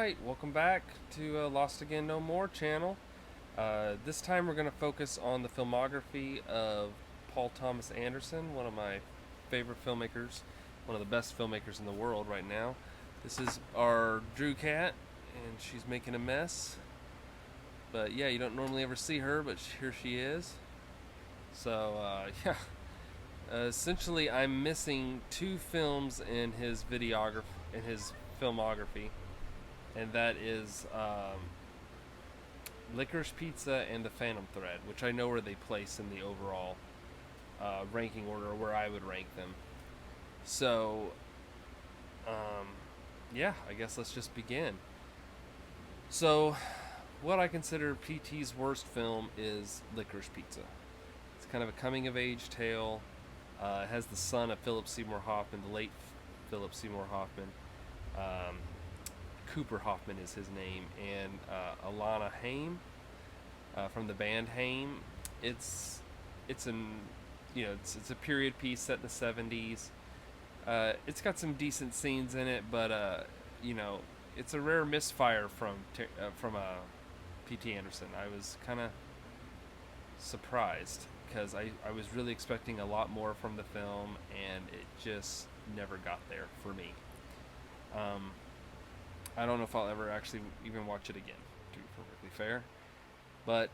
Alright, welcome back to Lost Again No More channel. This time we're going to focus on the filmography of Paul Thomas Anderson, one of my favorite filmmakers, one of the best filmmakers in the world right now. This is our Drew cat, and she's making a mess. But yeah, you don't normally ever see her, but here she is. So yeah, essentially I'm missing two films in his filmography, and that is Licorice Pizza and The Phantom Thread, which I know where they place in the overall ranking order, where I would rank them. So, yeah, I guess let's just begin. So, what I consider PT's worst film is Licorice Pizza. It's kind of a coming of age tale. It has the son of Philip Seymour Hoffman, the late Philip Seymour Hoffman. Cooper Hoffman is his name, and Alana Haim from the band Haim. It's a period piece set in the 70s. It's got some decent scenes in it, but it's a rare misfire from P.T. Anderson. I was kind of surprised because I was really expecting a lot more from the film, and it just never got there for me. I don't know if I'll ever actually even watch it again, to be perfectly fair. But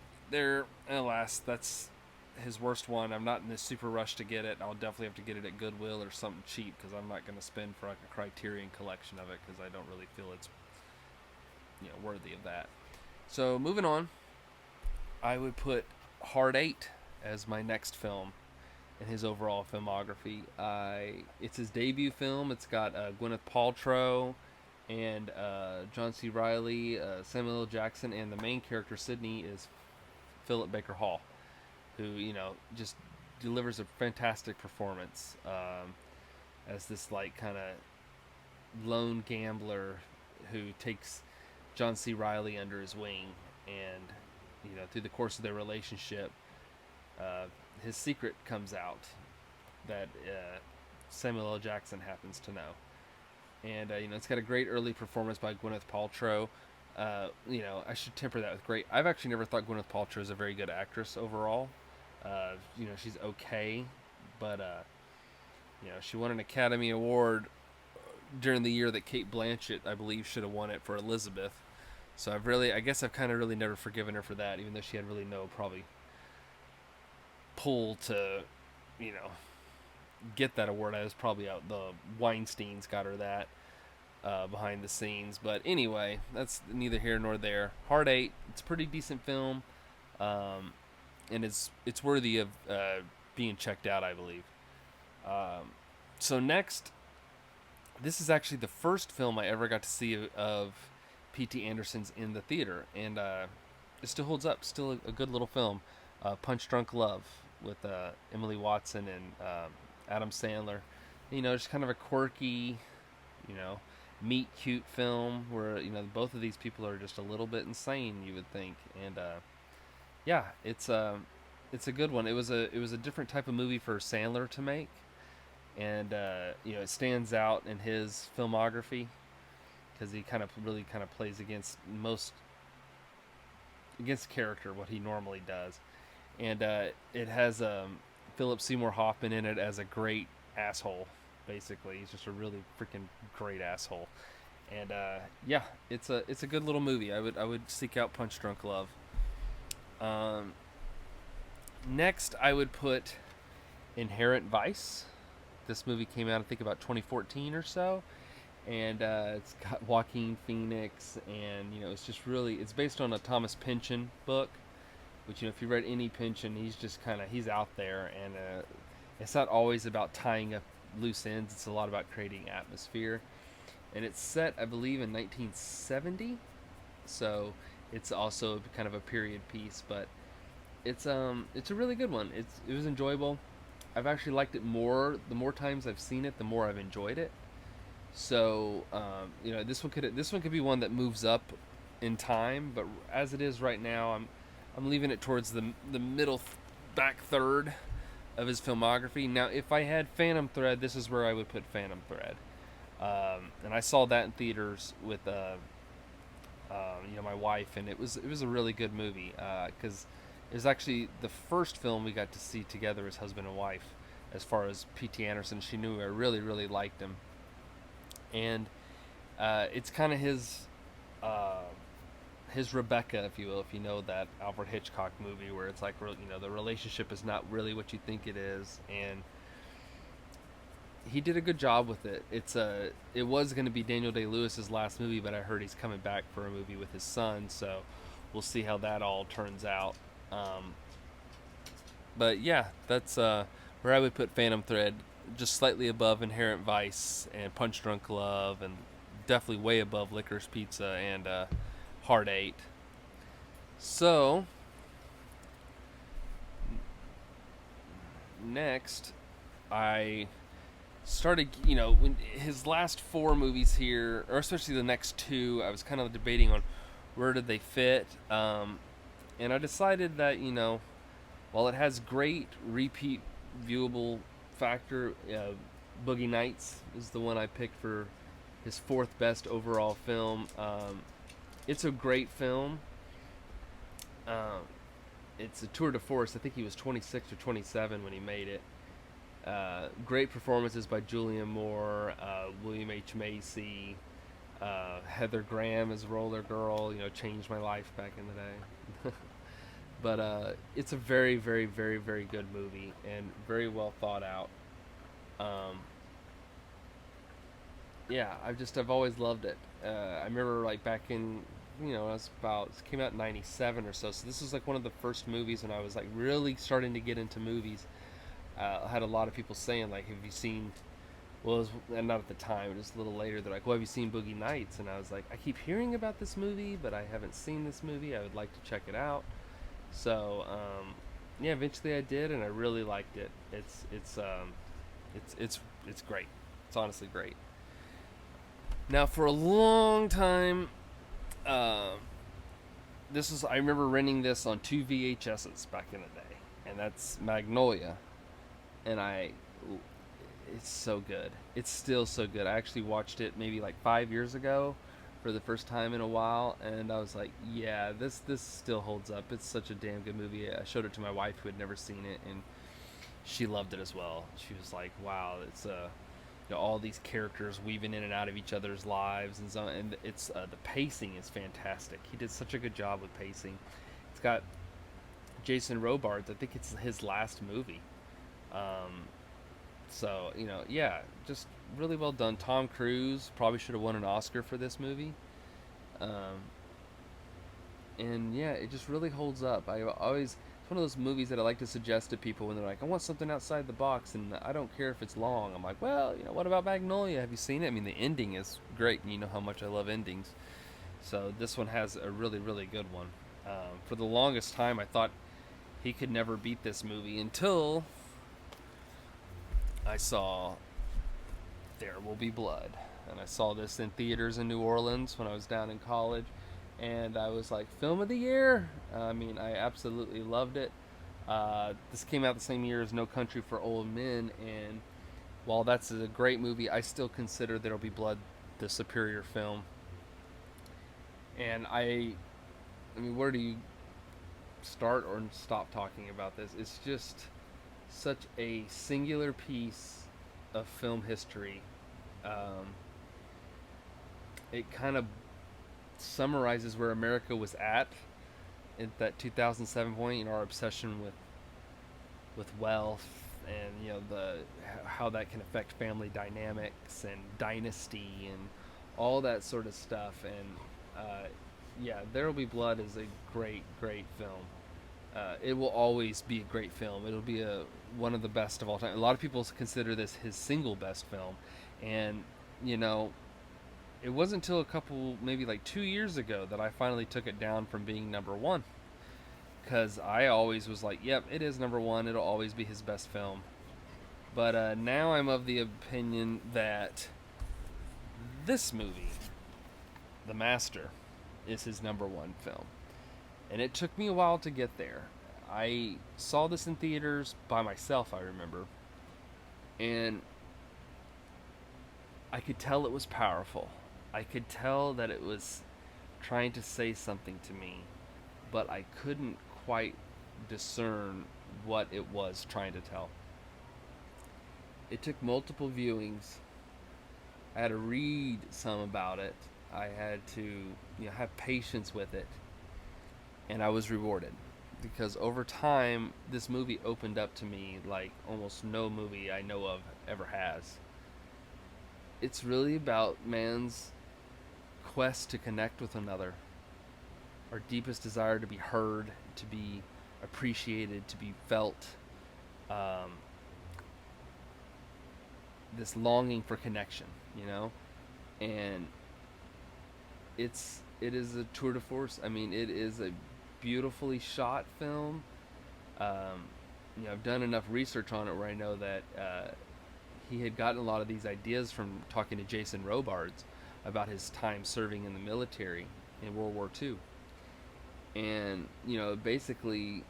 alas, that's his worst one. I'm not in this super rush to get it. I'll definitely have to get it at Goodwill or something cheap, because I'm not going to spend for like a Criterion collection of it, because I don't really feel it's worthy of that. So moving on, I would put Hard 8 as my next film in his overall filmography. It's his debut film. It's got Gwyneth Paltrow and John C. Reilly, Samuel L. Jackson, and the main character, Sydney, is Philip Baker Hall, who, just delivers a fantastic performance as this, like, kind of lone gambler who takes John C. Reilly under his wing, and, through the course of their relationship, his secret comes out that Samuel L. Jackson happens to know. And it's got a great early performance by Gwyneth Paltrow. I should temper that with great. I've actually never thought Gwyneth Paltrow is a very good actress overall. She's okay, but she won an Academy Award during the year that Cate Blanchett, I believe, should have won it for Elizabeth. So I guess I've kind of really never forgiven her for that, even though she had really no probably pull to, get that award. I was probably out. The Weinsteins got her that behind the scenes, but anyway, that's neither here nor there. Hard 8, it's a pretty decent film, and it's worthy of being checked out, I believe. So next, this is actually the first film I ever got to see of P.T. Anderson's in the theater, and it still holds up. Still a good little film. Punch Drunk Love with Emily Watson and Adam Sandler. Just kind of a quirky, meet cute film where both of these people are just a little bit insane, you would think. And yeah, it's a good one. It was a different type of movie for Sandler to make, and it stands out in his filmography because he really plays against character, what he normally does. And it has Philip Seymour Hoffman in it as a great asshole. Basically, he's just a really freaking great asshole. And yeah, it's a good little movie. I would seek out Punch Drunk Love. Next, I would put Inherent Vice. This movie came out, I think, about 2014 or so, and it's got Joaquin Phoenix, and it's based on a Thomas Pynchon book. Which, if you read any Pynchon, he's out there, and it's not always about tying up loose ends. It's a lot about creating atmosphere, and it's set, I believe, in 1970, so it's also kind of a period piece, but it's a really good one. It was enjoyable. I've actually liked it more. The more times I've seen it, the more I've enjoyed it. So this one could be one that moves up in time, but as it is right now, I'm leaving it towards the middle back third of his filmography. Now, if I had Phantom Thread, this is where I would put Phantom Thread. And I saw that in theaters with my wife, and it was a really good movie because it was actually the first film we got to see together as husband and wife. As far as P.T. Anderson, she knew I really really liked him, and it's kind of uh, his Rebecca, if you will, if you know that Alfred Hitchcock movie where it's like the relationship is not really what you think it is, and he did a good job with it. It was going to be Daniel Day Lewis's last movie, but I heard he's coming back for a movie with his son, so we'll see how that all turns out. Um, but yeah, that's where I would put Phantom Thread, just slightly above Inherent Vice and Punch Drunk Love, and definitely way above Licorice Pizza and Hard Eight. So next, I started, when his last four movies here, or especially the next two, I was kind of debating on where did they fit. And I decided that, while it has great repeat viewable factor, Boogie Nights is the one I picked for his fourth best overall film. It's a great film. Um, it's a tour de force. I think he was 26 or 27 when he made it. Great performances by Julianne Moore, William H. Macy, Heather Graham as Roller Girl. Changed my life back in the day. But it's a very, very, very, very good movie and very well thought out. Um, yeah, I've always loved it. I remember like back in it came out in '97 or so. So this was like one of the first movies when I was like really starting to get into movies. I had a lot of people saying like, "Have you seen?" Well, it was, and not at the time, just a little later. They're like, "Well, have you seen Boogie Nights?" And I was like, "I keep hearing about this movie, but I haven't seen this movie. I would like to check it out." So, yeah, eventually I did, and I really liked it. It's great. It's honestly great. Now, for a long time, uh, I remember renting this on two VHSs back in the day, and that's Magnolia, and it's so good. It's still so good. I actually watched it maybe like 5 years ago for the first time in a while, and I was like, yeah, this still holds up. It's such a damn good movie. I showed it to my wife who had never seen it, and she loved it as well. She was like, wow, it's all these characters weaving in and out of each other's lives, and so, and it's the pacing is fantastic. He did such a good job with pacing. It's got Jason Robards. I think it's his last movie. Um, so yeah, just really well done. Tom Cruise probably should have won an Oscar for this movie. Um, and yeah, it just really holds up. It's one of those movies that I like to suggest to people when they're like, I want something outside the box, and I don't care if it's long. I'm like, well, what about Magnolia? Have you seen it? I mean, the ending is great, and you know how much I love endings. So this one has a really, really good one. For the longest time, I thought he could never beat this movie until I saw There Will Be Blood. And I saw this in theaters in New Orleans when I was down in college. And I was like, film of the year. I mean, I absolutely loved it. This came out the same year as No Country for Old Men. And while that's a great movie, I still consider There Will Be Blood the superior film. And I mean, where do you start or stop talking about this? It's just such a singular piece of film history. Um, it kind of summarizes where America was at that 2007 point. Our obsession with wealth, and the how that can affect family dynamics and dynasty and all that sort of stuff. And yeah, There Will Be Blood is a great, great film. It will always be a great film. It'll be one of the best of all time. A lot of people consider this his single best film, and it wasn't until a couple, maybe like 2 years ago, that I finally took it down from being number one. Because I always was like, yep, it is number one. It'll always be his best film. But now I'm of the opinion that this movie, The Master, is his number one film. And it took me a while to get there. I saw this in theaters by myself, I remember. And I could tell it was powerful. I could tell that it was trying to say something to me, but I couldn't quite discern what it was trying to tell. It took multiple viewings. I had to read some about it. I had to, have patience with it, and I was rewarded because over time, this movie opened up to me like almost no movie I know of ever has. It's really about man's quest to connect with another, our deepest desire to be heard, to be appreciated, to be felt. Um, this longing for connection, and it is a tour de force. I mean, it is a beautifully shot film. Um, I've done enough research on it where I know that he had gotten a lot of these ideas from talking to Jason Robards about his time serving in the military in World War II. And, basically,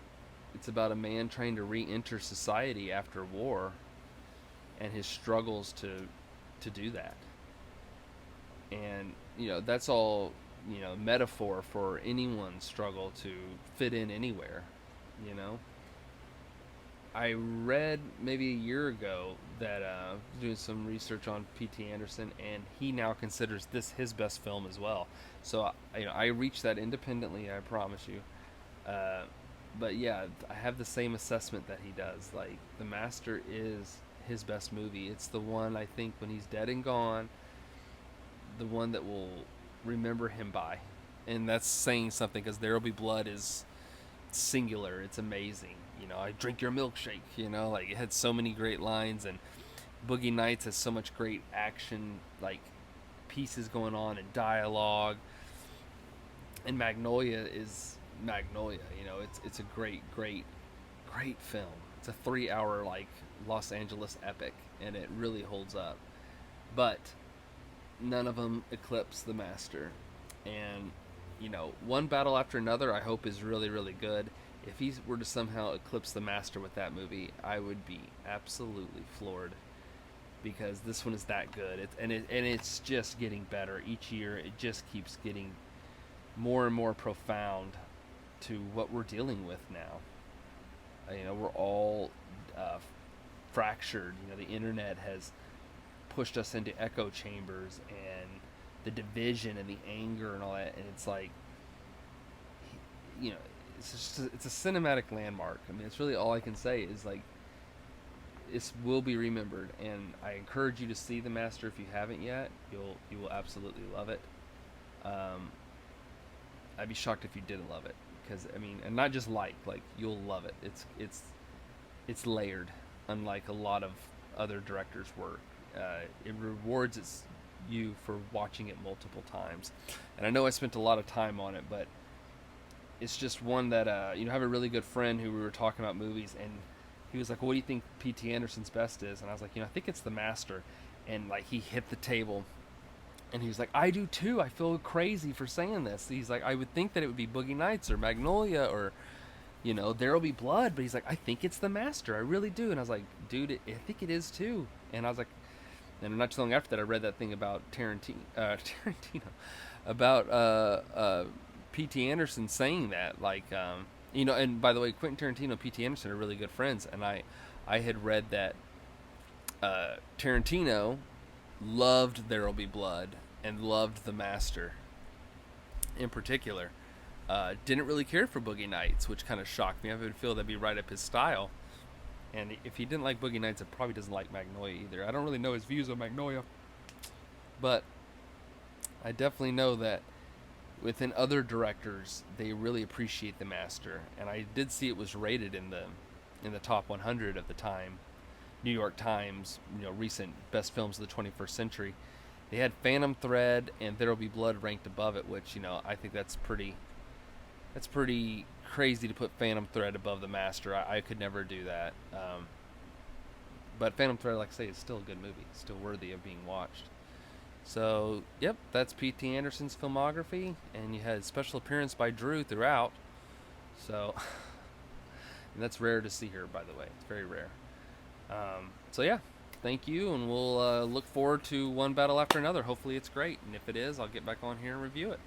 it's about a man trying to re-enter society after war and his struggles to do that. And, that's all, metaphor for anyone's struggle to fit in anywhere, you know. I read maybe a year ago that doing some research on P.T. Anderson, and he now considers this his best film as well. So I reached that independently, I promise you. Uh, but yeah, I have the same assessment that he does. Like, The Master is his best movie. It's the one I think when he's dead and gone, the one that will remember him by, and that's saying something because There'll Be Blood is singular. It's amazing. I drink your milkshake. Like, it had so many great lines, and Boogie Nights has so much great action, like, pieces going on and dialogue. And Magnolia is Magnolia. It's a great, great, great film. It's a 3 hour like Los Angeles epic, and it really holds up. But none of them eclipse The Master. And One Battle After Another, I hope, is really, really good. If he were to somehow eclipse The Master with that movie, I would be absolutely floored, because this one is that good. It's just getting better each year. It just keeps getting more and more profound to what we're dealing with now. We're all fractured. The internet has pushed us into echo chambers, and the division and the anger and all that, and it's like, it's a cinematic landmark. I mean, it's really all I can say is, like, this will be remembered, and I encourage you to see The Master if you haven't yet. You will absolutely love it. I'd be shocked if you didn't love it, because and not just like you'll love it. It's layered, unlike a lot of other directors' work. It rewards you for watching it multiple times, and I know I spent a lot of time on it, but it's just one that I have a really good friend who we were talking about movies, and he was like, "What do you think P.T. Anderson's best is?" And I was like, I think it's The Master, and like he hit the table, and he was like, "I do too. I feel crazy for saying this." He's like, "I would think that it would be Boogie Nights or Magnolia or There'll Be Blood," but he's like, "I think it's The Master. I really do." And I was like, "Dude, I think it is too." And I was like, and not too long after that, I read that thing about Tarantino, about P.T. Anderson saying that, like, and by the way, Quentin Tarantino and P.T. Anderson are really good friends, and I had read that Tarantino loved There'll Be Blood and loved The Master in particular. Didn't really care for Boogie Nights, which kind of shocked me. I would feel that'd be right up his style. And if he didn't like Boogie Nights, it probably doesn't like Magnolia either. I don't really know his views on Magnolia, but I definitely know that within other directors, they really appreciate The Master. And I did see it was rated in the top 100 of the time, New York Times, recent best films of the 21st century. They had Phantom Thread and There'll Be Blood ranked above it, which I think that's pretty crazy to put Phantom Thread above The Master. I could never do that. But Phantom Thread, like I say, is still a good movie. It's still worthy of being watched. So, yep, that's P.T. Anderson's filmography, and you had special appearance by Drew throughout. So, and that's rare to see here, by the way. It's very rare. So yeah, thank you, and we'll look forward to One Battle After Another. Hopefully it's great, and if it is, I'll get back on here and review it.